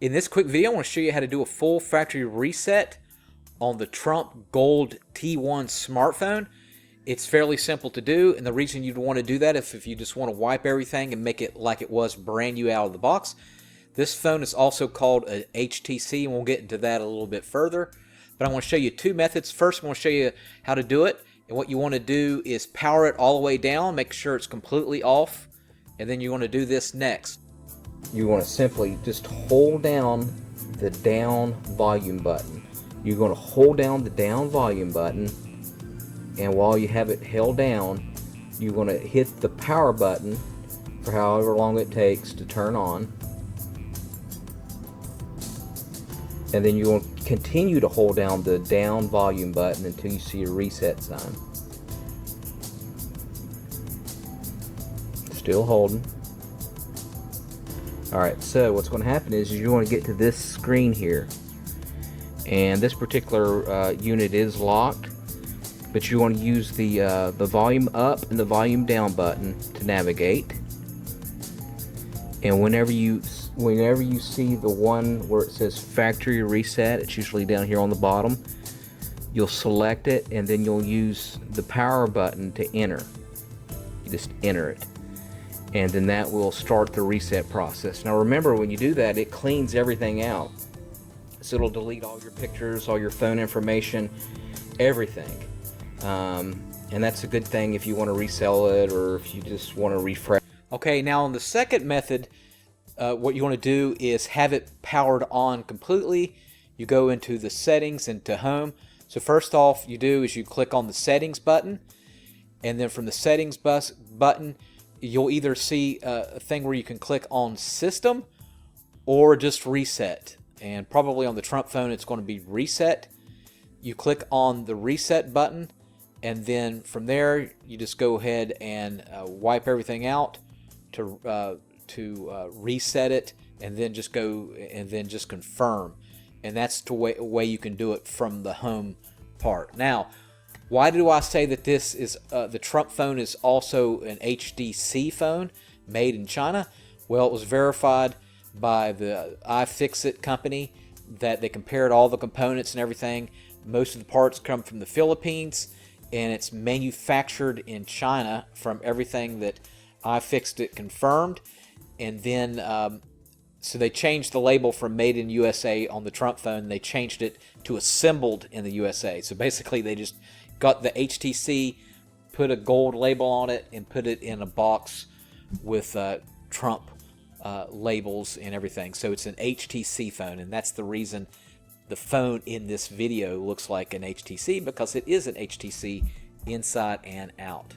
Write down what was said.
In this quick video, I want to show you how to do a full factory reset on the Trump Gold T1 smartphone. It's fairly simple to do, and the reason you'd want to do that if you just want to wipe everything and make it like it was brand new out of the box. This phone is also called a HTC, and we'll get into that a little bit further. But I want to show you two methods. First, I want to show you how to do it. And what you want to do is power it all the way down, make sure it's completely off, and then you want to do this next. You want to simply just hold down the down volume button. You're going to hold down the down volume button, and while you have it held down, you're going to hit the power button for however long it takes to turn on. And then you're going to continue to hold down the down volume button until you see a reset sign. Still holding. Alright, so what's going to happen is you want to get to this screen here. And this particular unit is locked, but you want to use the volume up and the volume down button to navigate. And whenever you see the one where it says factory reset, it's usually down here on the bottom, you'll select it and then you'll use the power button to enter. You just enter it, and then that will start the reset process. Now remember, when you do that, it cleans everything out. So it'll delete all your pictures, all your phone information, everything. And that's a good thing if you want to resell it or if you just want to refresh. Okay, now on the second method, what you want to do is have it powered on completely. You go into the settings and to home. So first off, you do is you click on the settings button, and then from the settings button, you'll either see a thing where you can click on system or just reset. And probably on the Trump phone, it's going to be reset. You click on the reset button, and then from there, you just go ahead and wipe everything out to reset it, and then just go and then just confirm. And that's the way you can do it from the home part. Now, why do I say that this is the Trump phone is also an HTC phone made in China? Well, it was verified by the iFixit company that they compared all the components and everything. Most of the parts come from the Philippines, and it's manufactured in China from everything that iFixit confirmed. And then so they changed the label from made in USA on the Trump phone. They changed it to assembled in the USA. So basically they just got the HTC, put a gold label on it, and put it in a box with Trump labels and everything. So it's an HTC phone, and that's the reason the phone in this video looks like an HTC, because it is an HTC inside and out.